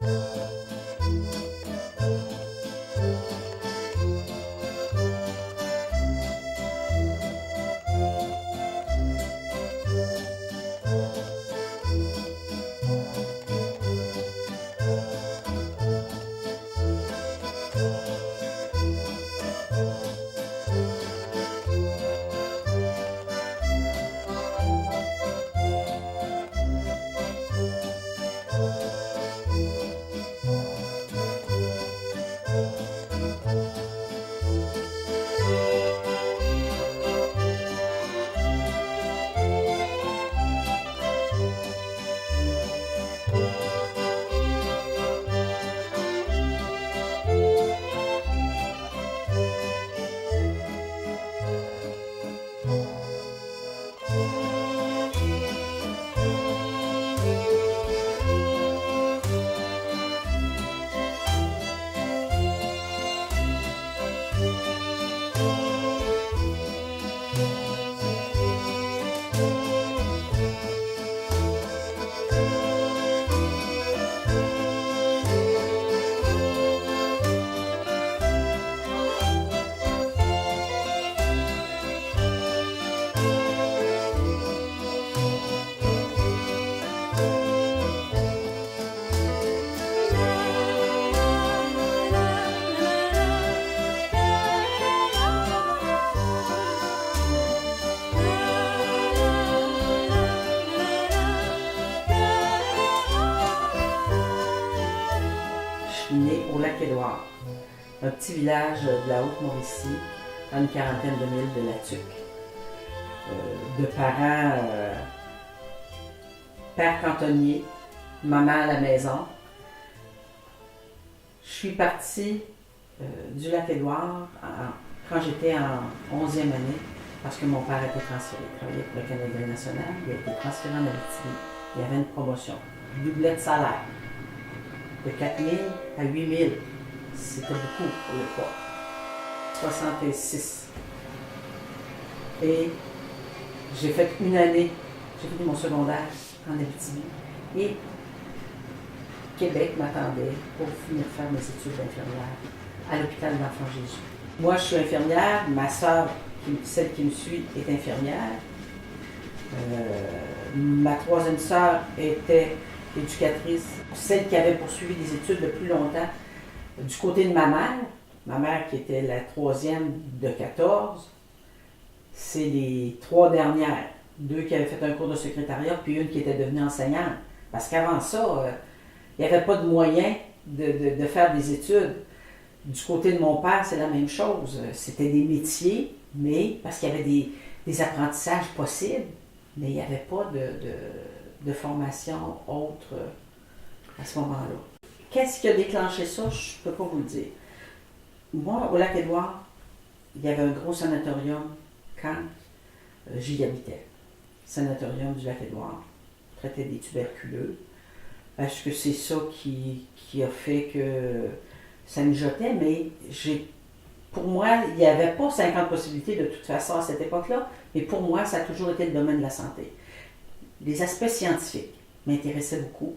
Je suis née au Lac-Édouard, un petit village de la Haute-Mauricie, à une quarantaine de milles de La Tuque. De parents, père cantonnier, maman à la maison. Je suis partie du Lac-Édouard quand j'étais en 11e année, parce que mon père a été transféré. Il travaillait pour le Canadien national, il a été transféré en Abitibi. Il y avait une promotion, il doublait de salaire. De 4 000 à 8 000, c'était beaucoup pour l'époque. 66. Et j'ai fait une année, j'ai fini mon secondaire en Abitibi. Et Québec m'attendait pour finir faire mes études d'infirmière à l'hôpital d'Enfants Jésus. Moi, je suis infirmière, ma sœur, celle qui me suit, est infirmière. Ma troisième sœur était éducatrice, celle qui avait poursuivi des études le plus longtemps. Du côté de ma mère qui était la troisième de 14, c'est les 3 dernières. 2 qui avaient fait un cours de secrétariat, puis une qui était devenue enseignante. Parce qu'avant ça, il n'y avait pas de moyens de faire des études. Du côté de mon père, c'est la même chose. C'était des métiers, mais parce qu'il y avait des apprentissages possibles, mais il n'y avait pas de formation autre à ce moment-là. Qu'est-ce qui a déclenché ça? Je ne peux pas vous le dire. Moi, au Lac-Édouard, il y avait un gros sanatorium quand j'y habitais. Sanatorium du Lac-Édouard. On traitait des tuberculeux. Est-ce que c'est ça qui a fait que ça mijotait? Mais pour moi, il n'y avait pas 50 possibilités de toute façon à cette époque-là, mais pour moi, ça a toujours été le domaine de la santé. Les aspects scientifiques m'intéressaient beaucoup.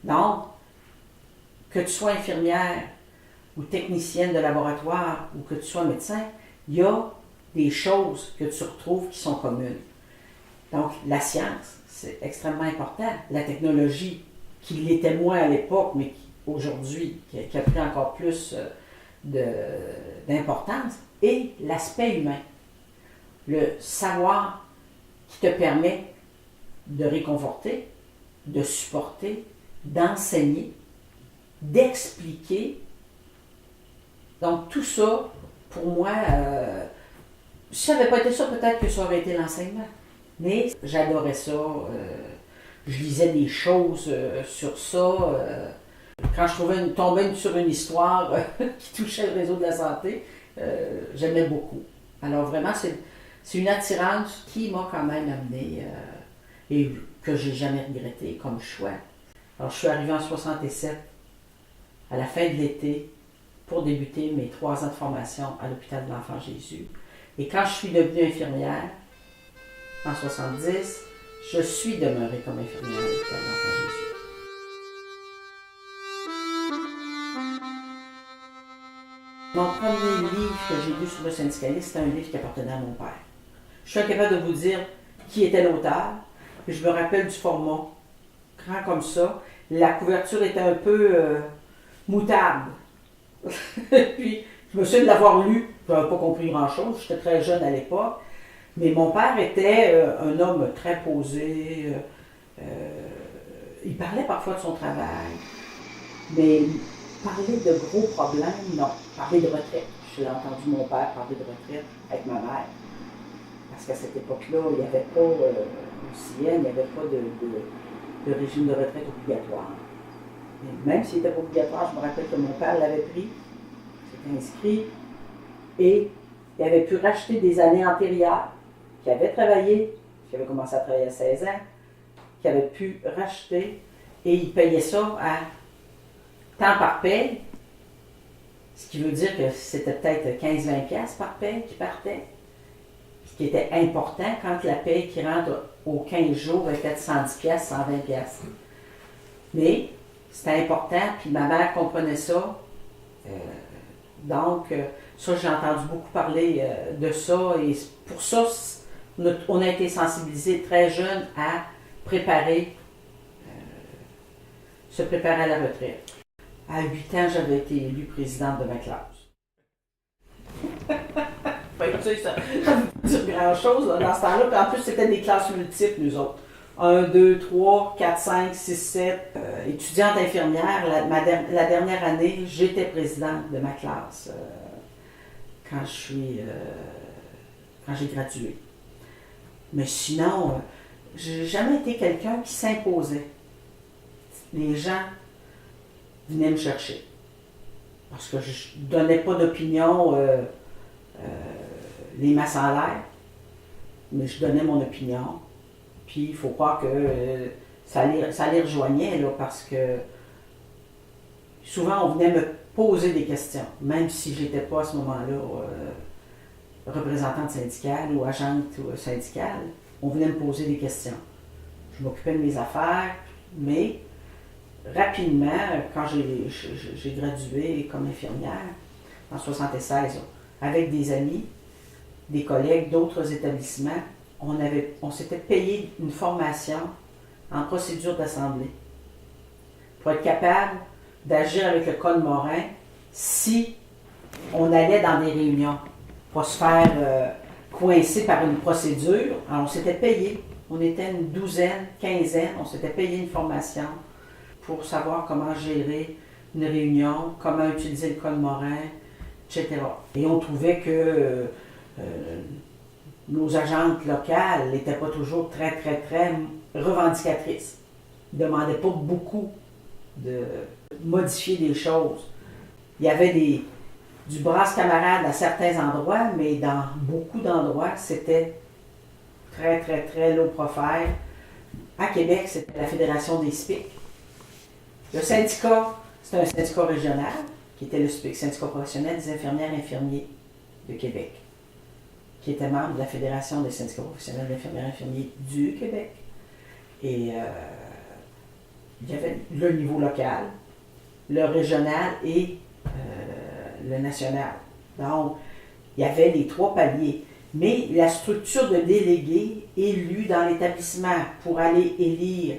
Donc, que tu sois infirmière ou technicienne de laboratoire ou que tu sois médecin, il y a des choses que tu retrouves qui sont communes. Donc, la science, c'est extrêmement important. La technologie, qui l'était moins à l'époque, mais qui, aujourd'hui, qui a pris encore plus d'importance, et l'aspect humain. Le savoir qui te permet de réconforter, de supporter, d'enseigner, d'expliquer. Donc tout ça, pour moi, si ça n'avait pas été ça, peut-être que ça aurait été l'enseignement. Mais j'adorais ça. Je lisais des choses sur ça. Quand je tombais sur une histoire qui touchait le réseau de la santé, j'aimais beaucoup. Alors vraiment, c'est une attirance qui m'a quand même amenée et que j'ai jamais regretté comme choix. Alors je suis arrivée en 67, à la fin de l'été, pour débuter mes 3 ans de formation à l'hôpital de l'Enfant Jésus. Et quand je suis devenue infirmière, en 70, je suis demeurée comme infirmière à l'hôpital de l'Enfant Jésus. Mon premier livre que j'ai lu sur le syndicalisme, c'était un livre qui appartenait à mon père. Je suis incapable de vous dire qui était l'auteur, mais je me rappelle du format, grand comme ça. La couverture était un peu moutarde. Puis, je me souviens de l'avoir lu, je n'avais pas compris grand-chose, j'étais très jeune à l'époque. Mais mon père était un homme très posé, il parlait parfois de son travail, mais parler de gros problèmes, non. Parler de retraite. J'ai entendu mon père parler de retraite avec ma mère. Parce qu'à cette époque-là, il n'y avait pas, au CIN, il n'y avait pas de régime de retraite obligatoire. Et même s'il n'était pas obligatoire, je me rappelle que mon père l'avait pris, s'était inscrit, et il avait pu racheter des années antérieures, qui avait travaillé, qui avait commencé à travailler à 16 ans, qui avait pu racheter, et il payait ça à temps par paye, ce qui veut dire que c'était peut-être 15-20$ par paye qui partait, ce qui était important quand la paye qui rentre aux 15 jours était de 110$, 120$. Mais c'était important, puis ma mère comprenait ça. Donc, ça, j'ai entendu beaucoup parler de ça, et pour ça, on a été sensibilisés très jeunes à se préparer à la retraite. À 8 ans, j'avais été élue présidente de ma classe. Ça ne veut dire grand-chose dans ce temps-là. Puis en plus, c'était des classes multiples, nous autres. 1, 2, 3, 4, 5, 6, 7. Étudiante infirmière, la dernière année, j'étais présidente de ma classe quand j'ai gradué. Mais sinon, j'ai jamais été quelqu'un qui s'imposait. Les gens venaient me chercher. Parce que je ne donnais pas d'opinion les masses en l'air, mais je donnais mon opinion. Puis il faut croire que ça les rejoignait, là, parce que souvent on venait me poser des questions, même si je n'étais pas à ce moment-là représentante syndicale ou agente syndicale, on venait me poser des questions. Je m'occupais de mes affaires, mais rapidement, quand j'ai gradué comme infirmière, en 1976, avec des amis, des collègues d'autres établissements, on s'était payé une formation en procédure d'assemblée pour être capable d'agir avec le Code Morin si on allait dans des réunions, pas se faire coincer par une procédure. Alors on s'était payé, on était une douzaine, quinzaine, on s'était payé une formation pour savoir comment gérer une réunion, comment utiliser le Code Morin, etc. Et on trouvait que nos agentes locales n'étaient pas toujours très revendicatrices. Ils ne demandaient pas beaucoup de modifier des choses. Il y avait du brasse camarade à certains endroits, mais dans beaucoup d'endroits, c'était très low profile. À Québec, c'était la Fédération des SPIC. Le syndicat, c'était un syndicat régional, qui était le SPIC, syndicat professionnel des infirmières et infirmiers de Québec, qui était membre de la Fédération des syndicats professionnels d'infirmières et infirmiers du Québec. Et il y avait le niveau local, le régional et le national. Donc, il y avait les 3 paliers. Mais la structure de délégués élus dans l'établissement pour aller élire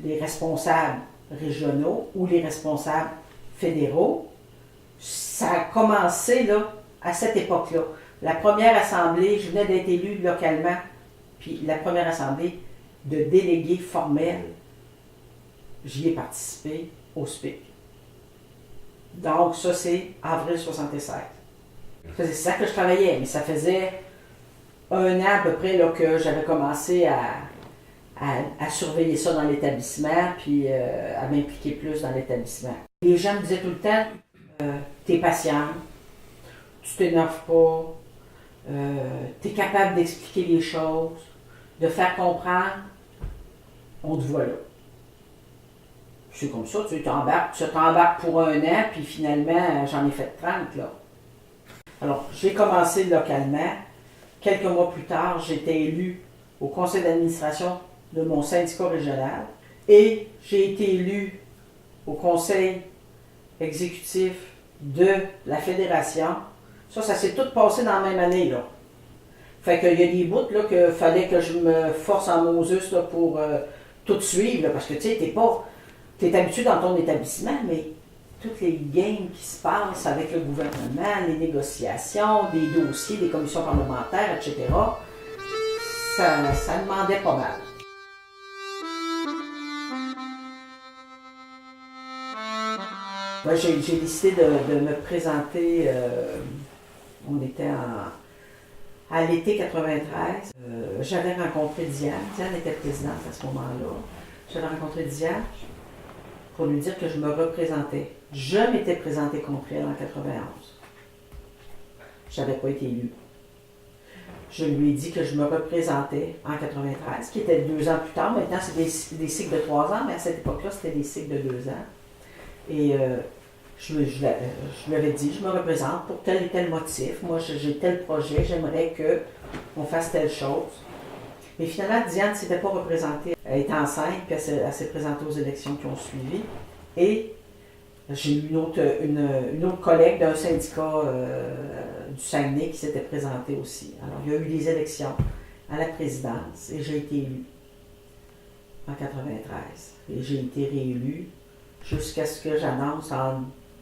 les responsables régionaux ou les responsables fédéraux, ça a commencé là, à cette époque-là. La première assemblée, je venais d'être élue localement, puis la première assemblée de délégués formels, j'y ai participé au SPIC. Donc ça, c'est avril 76. C'est ça que je travaillais, mais ça faisait 1 an à peu près là, que j'avais commencé à surveiller ça dans l'établissement, puis à m'impliquer plus dans l'établissement. Les gens me disaient tout le temps, t'es patient, tu t'énerves pas, t'es capable d'expliquer les choses, de faire comprendre, on te voit là. C'est comme ça, tu t'embarques pour 1 an, puis finalement, j'en ai fait 30 là. Alors, j'ai commencé localement. Quelques mois plus tard, j'étais élue au conseil d'administration de mon syndicat régional et j'ai été élue au conseil exécutif de la fédération. Ça s'est tout passé dans la même année, là. Fait qu'il y a des bouts, là, qu'il fallait que je me force en Moses, là, pour tout suivre, là, parce que, tu sais, t'es habitué dans ton établissement, mais toutes les games qui se passent avec le gouvernement, les négociations, des dossiers, des commissions parlementaires, etc., ça demandait pas mal. Moi, j'ai décidé de me présenter, on était à l'été 93. J'avais rencontré Diane. Diane était présidente à ce moment-là. J'avais rencontré Diane pour lui dire que je me représentais. Je m'étais présentée contre elle en 91. Je n'avais pas été élue. Je lui ai dit que je me représentais en 93, qui était 2 ans plus tard. Maintenant, c'est des cycles de 3 ans, mais à cette époque-là, c'était des cycles de 2 ans. Et je lui avais dit, je me représente pour tel et tel motif. Moi, j'ai tel projet, j'aimerais qu'on fasse telle chose. Mais finalement, Diane ne s'était pas représentée. Elle était enceinte, puis elle s'est présentée aux élections qui ont suivi. Et j'ai eu une autre collègue d'un syndicat du Saguenay qui s'était présentée aussi. Alors, il y a eu des élections à la présidence et j'ai été élue en 93. Et j'ai été réélue jusqu'à ce que j'annonce en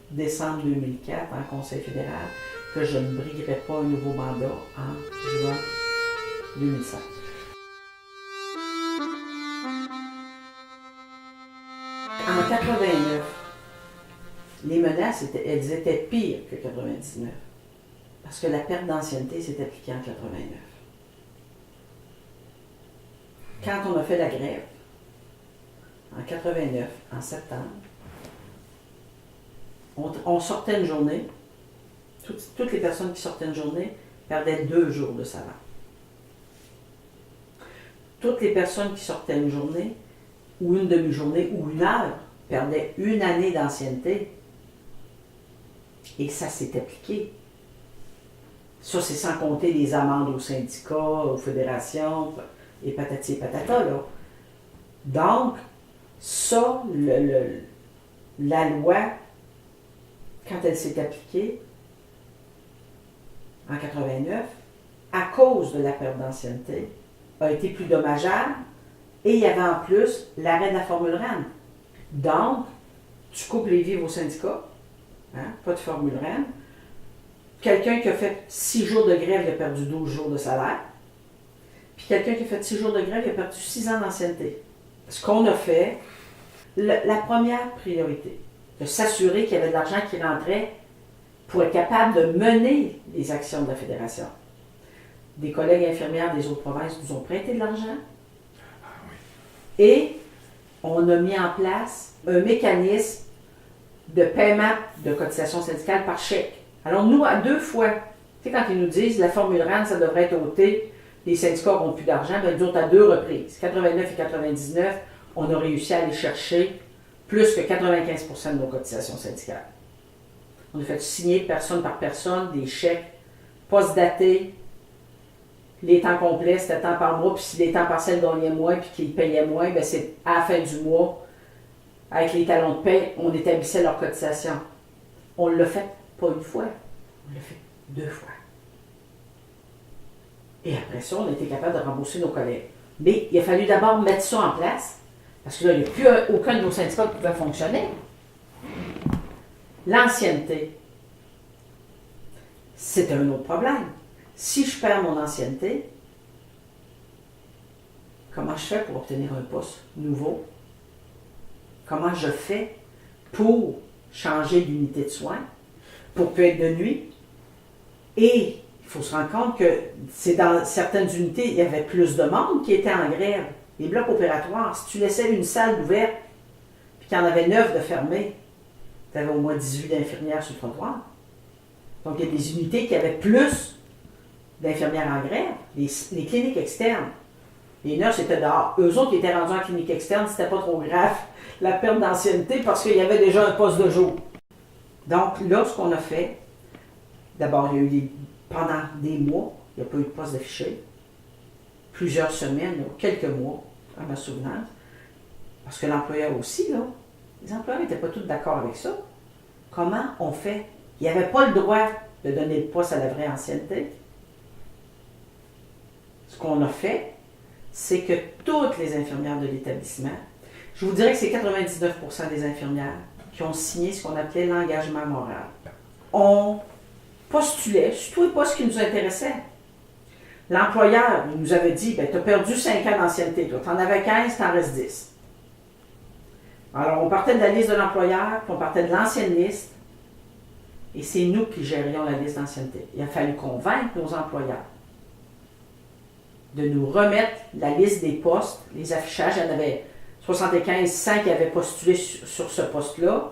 décembre 2004 en Conseil fédéral que je ne briguerai pas un nouveau mandat en juin 2005. En 89, les menaces, elles étaient pires que 99, parce que la perte d'ancienneté s'est appliquée en 89. Quand on a fait la grève, en 89, en septembre, on sortait une journée, toutes les personnes qui sortaient une journée perdaient 2 jours de salaire. Toutes les personnes qui sortaient une journée, ou une demi-journée, ou 1 heure, perdaient 1 année d'ancienneté. Et ça s'est appliqué. Ça, c'est sans compter les amendes aux syndicats, aux fédérations, et patati et patata, là. Donc, ça, la loi, quand elle s'est appliquée, en 89, à cause de la perte d'ancienneté, a été plus dommageable, et il y avait en plus l'arrêt de la formule REM. Donc, tu coupes les vivres au syndicat, hein, pas de formule REM. Quelqu'un qui a fait 6 jours de grève, il a perdu 12 jours de salaire. Puis quelqu'un qui a fait 6 jours de grève, il a perdu 6 ans d'ancienneté. Ce qu'on a fait, la première priorité, de s'assurer qu'il y avait de l'argent qui rentrait pour être capable de mener les actions de la Fédération. Des collègues infirmières des autres provinces nous ont prêté de l'argent. Et on a mis en place un mécanisme de paiement de cotisation syndicale par chèque. Alors nous, à 2 fois, tu sais, quand ils nous disent la formule RAN, ça devrait être ôté, les syndicats n'auront plus d'argent, bien nous autres, à 2 reprises, 89 et 99, on a réussi à aller chercher plus que 95% de nos cotisations syndicales. On a fait signer personne par personne des chèques post-datés. Les temps complets, c'était temps par mois, puis si les temps partiels gagnaient moins puis qu'ils payaient moins, bien c'est à la fin du mois, avec les talons de paie, on établissait leur cotisation. On l'a fait pas 1 fois, on l'a fait 2 fois. Et après ça, on a été capable de rembourser nos collègues. Mais il a fallu d'abord mettre ça en place, parce que là, il n'y a plus aucun de nos syndicats qui pouvait fonctionner. L'ancienneté, c'est un autre problème. Si je perds mon ancienneté, comment je fais pour obtenir un poste nouveau? Comment je fais pour changer d'unité de soins, pour plus être de nuit? Et il faut se rendre compte que c'est dans certaines unités, il y avait plus de monde qui était en grève. Les blocs opératoires, si tu laissais une salle ouverte, puis qu'il y en avait 9 de fermés, tu avais au moins 18 infirmières sur le trottoir. Donc il y a des unités qui avaient plus d'infirmières en grève, les cliniques externes. Les nurses étaient dehors. Eux autres qui étaient rendus en clinique externe, c'était pas trop grave, la perte d'ancienneté, parce qu'il y avait déjà un poste de jour. Donc là, ce qu'on a fait, d'abord, il y a eu pendant des mois, il n'y a pas eu de poste d'affiché. Plusieurs semaines, quelques mois, à ma souvenance. Parce que l'employeur aussi, là, les employeurs n'étaient pas tous d'accord avec ça. Comment on fait? il n'avait pas le droit de donner le poste à la vraie ancienneté. Ce qu'on a fait, c'est que toutes les infirmières de l'établissement, je vous dirais que c'est 99% des infirmières qui ont signé ce qu'on appelait l'engagement moral. On postulait sur tous les postes qui nous intéressaient. L'employeur nous avait dit, tu as perdu 5 ans d'ancienneté, toi, tu en avais 15, tu en restes 10. Alors, on partait de la liste de l'employeur, puis on partait de l'ancienne liste, et c'est nous qui gérions la liste d'ancienneté. Il a fallu convaincre nos employeurs de nous remettre la liste des postes, les affichages. Il y en avait 75, 100 qui avaient postulé sur ce poste-là.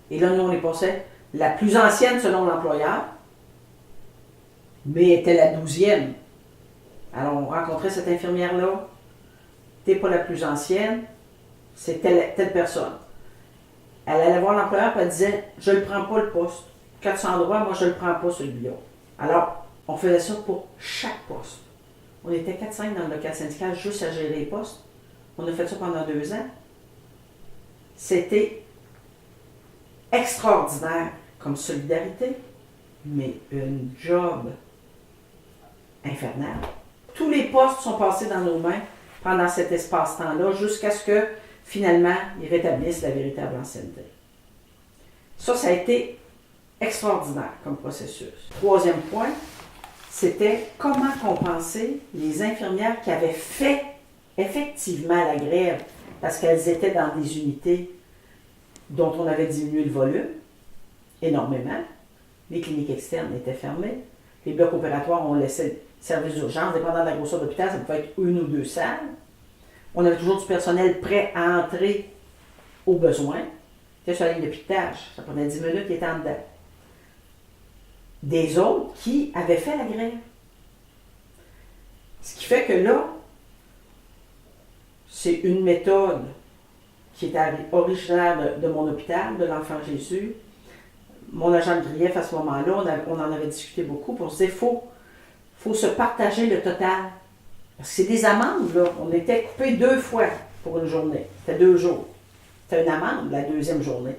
Et là, nous, on les passait la plus ancienne selon l'employeur, mais était la 12e. Alors, on rencontrait cette infirmière-là. Tu n'es pas la plus ancienne, c'est telle personne. Elle allait voir l'employeur et elle disait, je ne le prends pas le poste. 400 droits, moi, je ne le prends pas celui-là. Alors, on faisait ça pour chaque poste. On était 4-5 dans le local syndical juste à gérer les postes. On a fait ça pendant 2 ans. C'était extraordinaire comme solidarité, mais une job infernale. Tous les postes sont passés dans nos mains pendant cet espace-temps-là jusqu'à ce que, finalement, ils rétablissent la véritable ancienneté. Ça a été extraordinaire comme processus. Troisième point, c'était comment compenser les infirmières qui avaient fait effectivement la grève parce qu'elles étaient dans des unités dont on avait diminué le volume énormément. Les cliniques externes étaient fermées. Les blocs opératoires, on laissait le service d'urgence, dépendant de la grosseur de l'hôpital, ça pouvait être 1 ou 2 salles. On avait toujours du personnel prêt à entrer au besoin. C'était sur la ligne de piquetage. Ça prenait 10 minutes, il était en dedans. Des autres qui avaient fait la grève. Ce qui fait que là, c'est une méthode qui est originaire de mon hôpital, de l'Enfant Jésus. Mon agent de grief, à ce moment-là, on en avait discuté beaucoup. Puis on se disait, faut se partager le total. Parce que c'est des amendes, là. On était coupé 2 fois pour une journée. C'était 2 jours. C'était une amende, la 2e journée.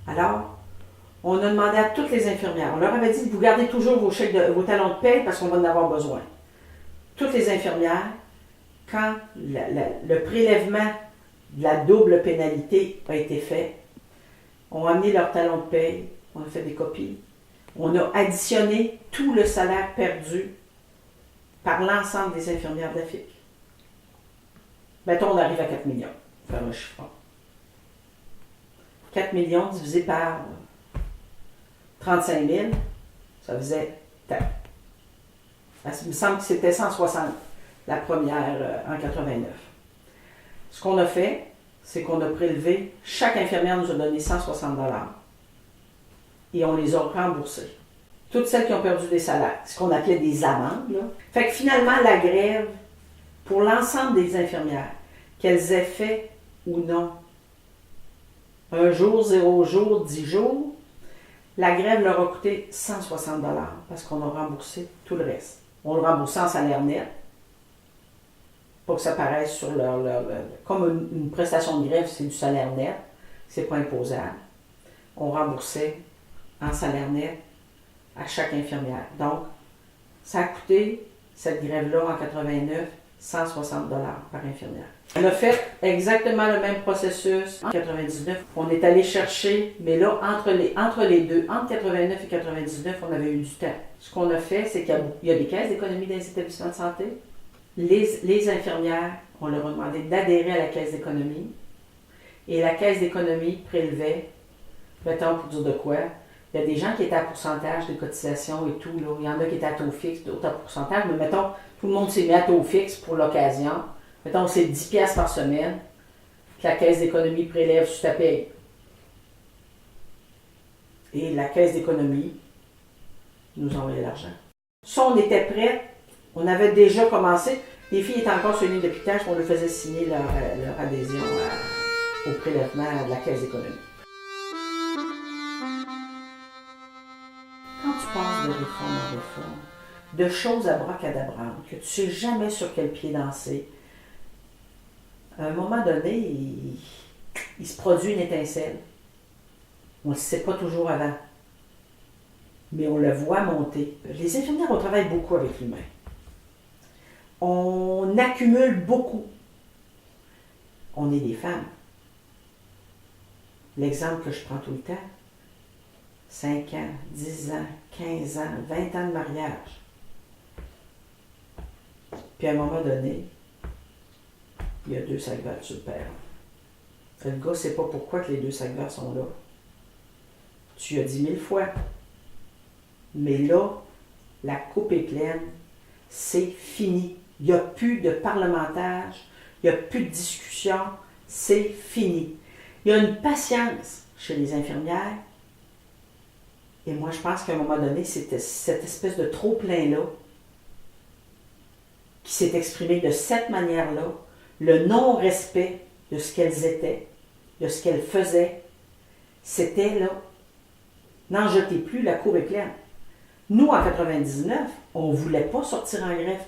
Alors, on a demandé à toutes les infirmières, on leur avait dit, vous gardez toujours vos talons de paie parce qu'on va en avoir besoin. Toutes les infirmières, quand le prélèvement de la double pénalité a été fait, ont amené leurs talons de paie, on a fait des copies, on a additionné tout le salaire perdu par l'ensemble des infirmières de la FIC. Mettons, on arrive à 4 millions, faire le chiffre. 4 millions divisé par 35 000, ça faisait tant. Il me semble que c'était 160, la première en 89. Ce qu'on a fait, c'est qu'on a prélevé, chaque infirmière nous a donné 160 $ et on les a remboursées. Toutes celles qui ont perdu des salaires, ce qu'on appelait des amendes. Là. Fait que finalement, la grève, pour l'ensemble des infirmières, qu'elles aient fait ou non, 1 jour, 0 jour, 10 jours, la grève leur a coûté 160 $ parce qu'on a remboursé tout le reste. On le remboursait en salaire net, pour que ça paraisse sur comme une prestation de grève, c'est du salaire net, c'est pas imposable. On remboursait en salaire net à chaque infirmière. Donc, ça a coûté, cette grève-là, en 89, 160 $ par infirmière. On a fait exactement le même processus en 99. On est allé chercher, mais là, entre les deux, entre 89 et 99, on avait eu du temps. Ce qu'on a fait, c'est qu'il y a des caisses d'économie dans les établissements de santé. Les infirmières, on leur a demandé d'adhérer à la caisse d'économie. Et la caisse d'économie prélevait, mettons pour dire de quoi, il y a des gens qui étaient à pourcentage de cotisation et tout. Là. Il y en a qui étaient à taux fixe, d'autres à pourcentage. Mais mettons, tout le monde s'est mis à taux fixe pour l'occasion. Mettons, c'est 10 piastres par semaine que la caisse d'économie prélève sur ta paye. Et la caisse d'économie nous envoyait l'argent. Ça, on était prêts. On avait déjà commencé. Les filles étaient encore sur une ligne de piquetage, on leur faisait signer leur adhésion au prélèvement de la caisse d'économie. Quand tu passes de réforme en réforme, de choses abracadabrantes, que tu ne sais jamais sur quel pied danser, à un moment donné, il se produit une étincelle. On ne le sait pas toujours avant, mais on le voit monter. Les infirmières, on travaille beaucoup avec l'humain. On accumule beaucoup. On est des femmes. L'exemple que je prends tout le temps, 5 ans, 10 ans, 15 ans, 20 ans de mariage. Puis à un moment donné, il y a 2 sacs verts sur le perron. Le gars ne sait pas pourquoi que les 2 sacs verts sont là. Tu as dit 1000 fois. Mais là, la coupe est pleine. C'est fini. Il n'y a plus de parlementage. Il n'y a plus de discussion. C'est fini. Il y a une patience chez les infirmières. Et moi, je pense qu'à un moment donné, c'était cette espèce de trop-plein-là qui s'est exprimé de cette manière-là. Le non-respect de ce qu'elles étaient, de ce qu'elles faisaient, c'était là. N'en jetez plus, la cour est pleine. Nous, en 99, on ne voulait pas sortir en grève.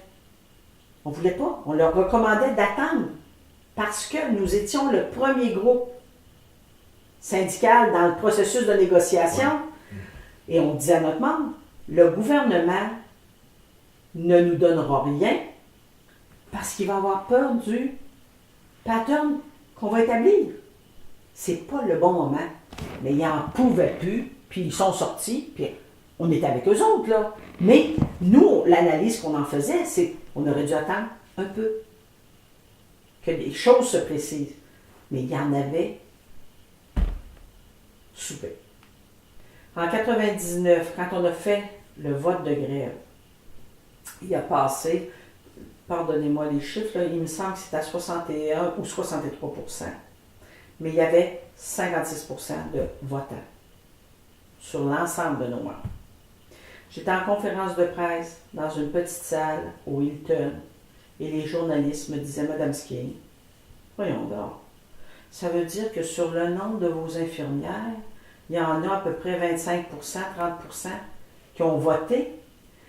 On ne voulait pas. On leur recommandait d'attendre parce que nous étions le premier groupe syndical dans le processus de négociation. Et on disait à notre membre, le gouvernement ne nous donnera rien parce qu'il va avoir peur du pattern qu'on va établir. C'est pas le bon moment. Mais ils n'en pouvaient plus, puis ils sont sortis, puis on était avec eux autres, là. Mais nous, l'analyse qu'on en faisait, c'est qu'on aurait dû attendre un peu. Que les choses se précisent. Mais il y en avait soupé. En 99, quand on a fait le vote de grève, il a passé, pardonnez-moi les chiffres, là, il me semble que c'était à 61 ou 63%. Mais il y avait 56% de votants sur l'ensemble de nos membres. J'étais en conférence de presse dans une petite salle au Hilton et les journalistes me disaient, Madame Skeen, voyons donc, ça veut dire que sur le nombre de vos infirmières, il y en a à peu près 25%, 30% qui ont voté.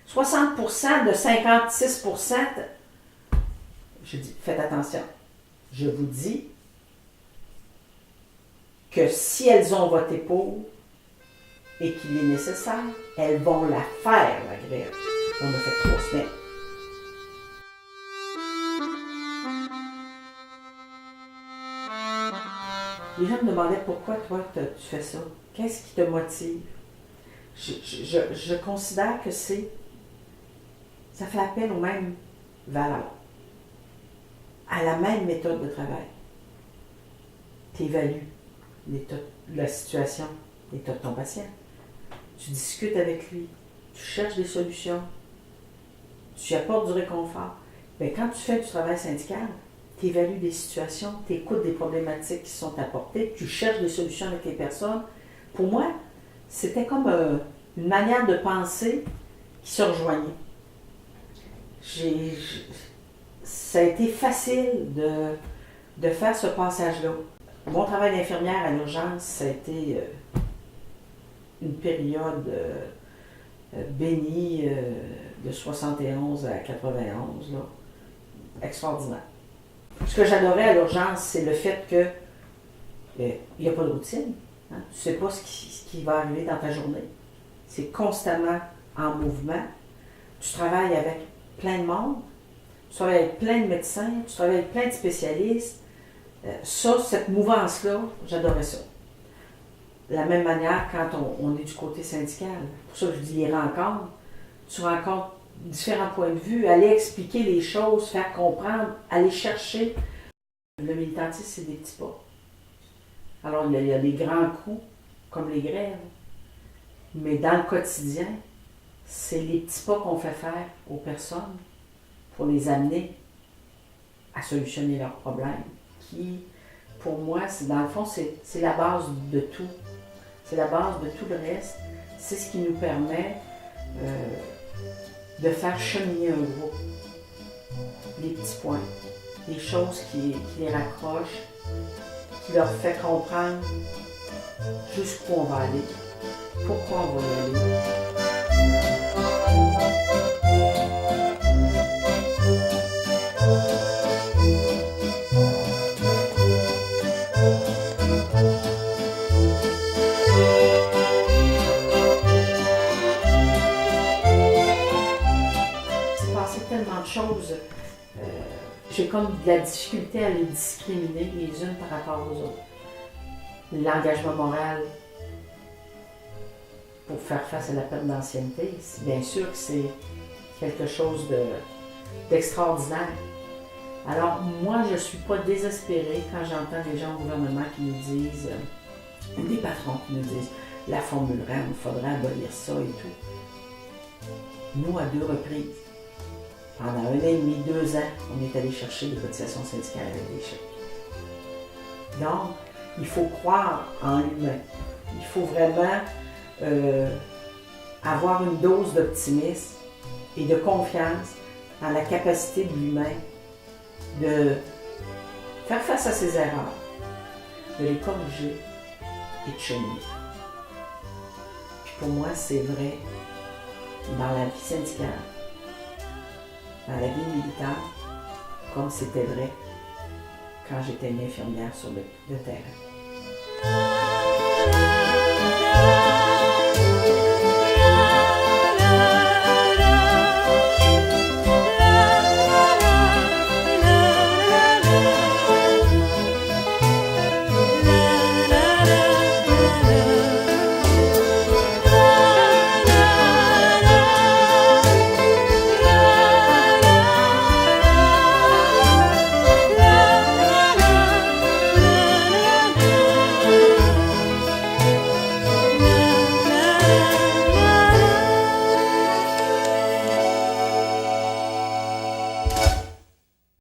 60% de 56%. Je dis, faites attention. Je vous dis que si elles ont voté pour et qu'il est nécessaire, elles vont la faire, la grève. On a fait 3 semaines. Les gens me demandaient pourquoi toi tu fais ça. Qu'est-ce qui te motive? Je considère que ça fait appel aux mêmes valeurs, à la même méthode de travail. Tu évalues l'état de la situation, l'état de ton patient. Tu discutes avec lui, tu cherches des solutions, tu apportes du réconfort. Bien, quand tu fais du travail syndical, tu évalues des situations, tu écoutes des problématiques qui sont apportées, tu cherches des solutions avec les personnes. Pour moi, c'était comme une manière de penser qui se rejoignait. Ça a été facile de faire ce passage-là. Mon travail d'infirmière à l'urgence, ça a été une période bénie de 71 à 91, là, extraordinaire. Ce que j'adorais à l'urgence, c'est le fait que il n'y a pas de routine. Hein? Tu ne sais pas ce qui va arriver dans ta journée. C'est constamment en mouvement. Tu travailles avec plein de monde. Tu travailles avec plein de médecins. Tu travailles avec plein de spécialistes. Cette mouvance-là, j'adorais ça. De la même manière, quand on est du côté syndical, pour ça que je dis les rencontres, tu rencontres différents points de vue, aller expliquer les choses, faire comprendre, aller chercher. Le militantisme, c'est des petits pas. Alors, il y a des grands coups, comme les grèves, mais dans le quotidien, c'est les petits pas qu'on fait faire aux personnes pour les amener à solutionner leurs problèmes, qui, pour moi, dans le fond, c'est la base de tout. C'est la base de tout le reste. C'est ce qui nous permet de faire cheminer un groupe. Les petits points, les choses qui les raccrochent, qui leur fait comprendre jusqu'où on va aller, pourquoi on va y aller. de choses. J'ai comme de la difficulté à les discriminer les unes par rapport aux autres. L'engagement moral pour faire face à la perte d'ancienneté, bien sûr que c'est quelque chose d'extraordinaire. Alors, moi, je ne suis pas désespérée quand j'entends des gens au gouvernement qui nous disent, des patrons qui nous disent, la formule REM, il faudrait abolir ça et tout. Nous, à 2 reprises, pendant 1 an et demi, 2 ans, on est allé chercher des cotisations syndicales avec des chèques. Donc, il faut croire en l'humain. Il faut vraiment avoir une dose d'optimisme et de confiance en la capacité de l'humain de faire face à ses erreurs, de les corriger et de cheminer. Puis pour moi, c'est vrai dans la vie syndicale, dans la vie militaire, comme c'était vrai quand j'étais une infirmière sur le terrain.